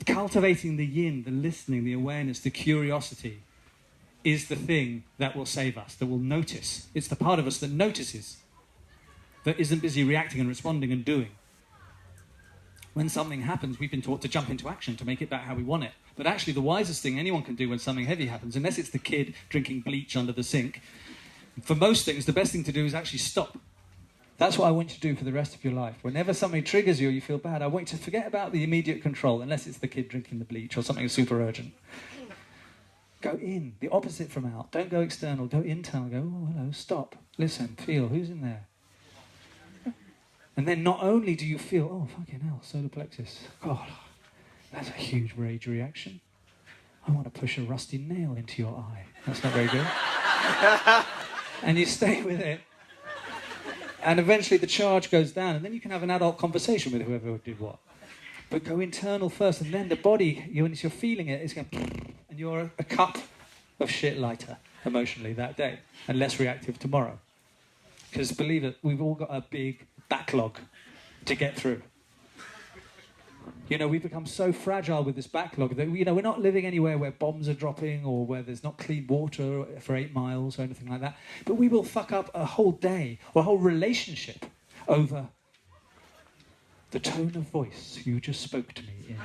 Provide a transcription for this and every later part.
Cultivating the yin, the listening, the awareness, the curiosity is the thing that will save us, that will notice. It's the part of us that notices, that isn't busy reacting and responding and doing. When something happens, we've been taught to jump into action, to make it back how we want it. But actually the wisest thing anyone can do when something heavy happens, unless it's the kid drinking bleach under the sink, for most things, the best thing to do is actually stop. That's what I want you to do for the rest of your life. Whenever something triggers you or you feel bad, I want you to forget about the immediate control, unless it's the kid drinking the bleach or something super urgent. Go in, the opposite from out. Don't go external, go internal. Go, oh, hello, stop, listen, feel, who's in there? And then not only do you feel, oh, fucking hell, solar plexus. God, that's a huge rage reaction. I want to push a rusty nail into your eye. That's not very good. And you stay with it. And eventually the charge goes down, and then you can have an adult conversation with whoever did what. But go internal first, and then the body, once you're feeling it, it's going, and you're a cup of shit lighter emotionally that day, and less reactive tomorrow. Because believe it, we've all got a big backlog to get through. You know, we've become so fragile with this backlog that, you know, we're not living anywhere where bombs are dropping or where there's not clean water for 8 miles or anything like that. But we will fuck up a whole day or a whole relationship over the tone of voice you just spoke to me in.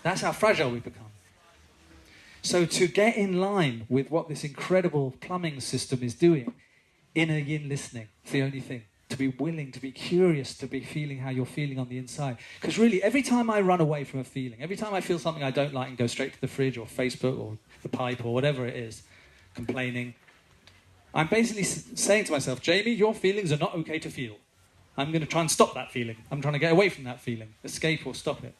That's how fragile we've become. So to get in line with what this incredible plumbing system is doing, inner yin listening, it's the only thing. To be willing, to be curious, to be feeling how you're feeling on the inside. Because really, every time I run away from a feeling, every time I feel something I don't like and go straight to the fridge or Facebook or the pipe or whatever it is, complaining, I'm basically saying to myself, Jamie, your feelings are not okay to feel. I'm going to try and stop that feeling. I'm trying to get away from that feeling, escape or stop it.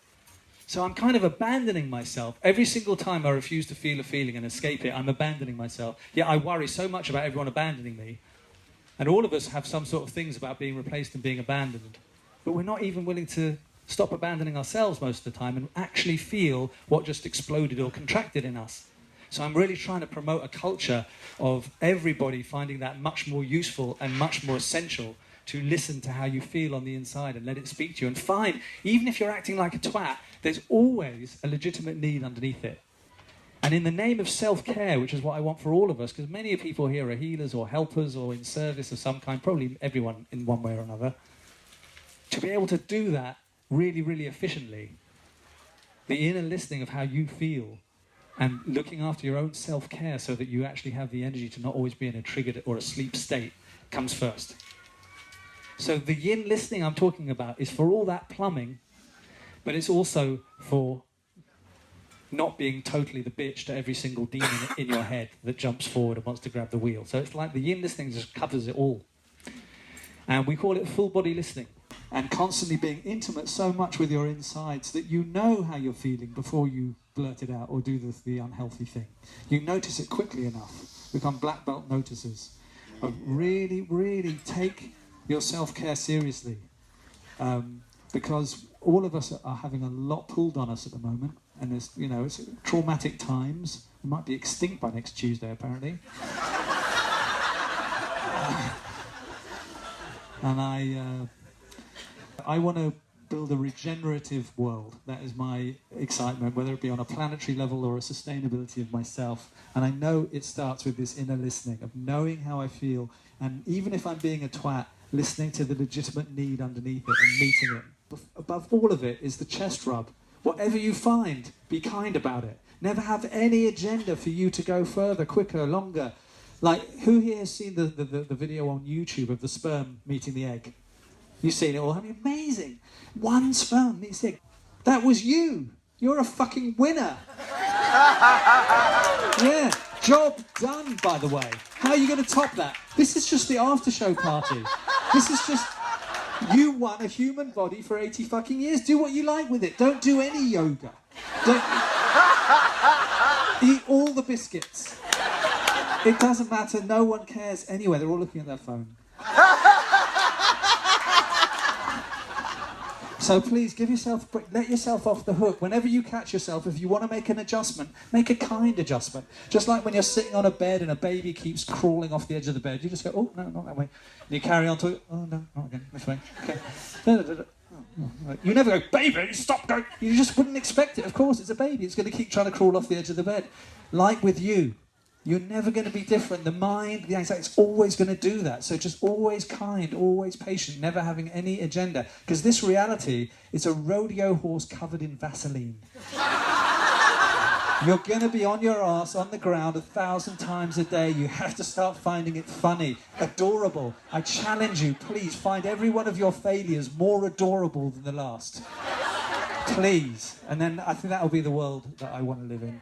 So I'm kind of abandoning myself. Every single time I refuse to feel a feeling and escape it, I'm abandoning myself. Yet I worry so much about everyone abandoning me. And all of us have some sort of things about being replaced and being abandoned. But we're not even willing to stop abandoning ourselves most of the time and actually feel what just exploded or contracted in us. So I'm really trying to promote a culture of everybody finding that much more useful and much more essential to listen to how you feel on the inside and let it speak to you. And find, even if you're acting like a twat, there's always a legitimate need underneath it. And in the name of self-care, which is what I want for all of us, because many people here are healers or helpers or in service of some kind, probably everyone in one way or another, to be able to do that really, really efficiently, the inner listening of how you feel and looking after your own self-care so that you actually have the energy to not always be in a triggered or a sleep state comes first. So the yin listening I'm talking about is for all that plumbing, but it's also for not being totally the bitch to every single demon in your head that jumps forward and wants to grab the wheel. So it's like the yin listening just covers it all. And we call it full body listening. And constantly being intimate so much with your insides that you know how you're feeling before you blurt it out or do the unhealthy thing. You notice it quickly enough. Become black belt noticers. But really, really take your self-care seriously. Because all of us are having a lot pulled on us at the moment. And there's, you know, it's traumatic times. We might be extinct by next Tuesday, apparently. And I want to build a regenerative world. That is my excitement, whether it be on a planetary level or a sustainability of myself. And I know it starts with this inner listening of knowing how I feel. And even if I'm being a twat, listening to the legitimate need underneath it and meeting it. Above all of it is the chest rub. Whatever you find, be kind about it. Never have any agenda for you to go further, quicker, longer. Like, who here has seen the video on YouTube of the sperm meeting the egg? You've seen it all. I mean, amazing. One sperm meets the egg. That was you. You're a fucking winner. Yeah. Job done, by the way. How are you going to top that? This is just the after show party. This is just... You won a human body for 80 fucking years. Do what you like with it. Don't do any yoga. Don't eat all the biscuits. It doesn't matter. No one cares anyway. They're all looking at their phone. So please give yourself a break. Let yourself off the hook. Whenever you catch yourself, if you want to make an adjustment, make a kind adjustment. Just like when you're sitting on a bed and a baby keeps crawling off the edge of the bed, you just go, oh, no, not that way. And you carry on to it. Oh, no, not again, this way. Okay. Oh, You never go, baby, stop going. You just wouldn't expect it. Of course, it's a baby. It's going to keep trying to crawl off the edge of the bed. Like with you, you're never going to be different. The mind, the anxiety, it's always going to do that. So just always kind, always patient, never having any agenda. Because this reality is a rodeo horse covered in Vaseline. You're going to be on your ass on the ground 1,000 times a day. You have to start finding it funny, adorable. I challenge you, please find every one of your failures more adorable than the last. Please. And then I think that'll be the world that I want to live in.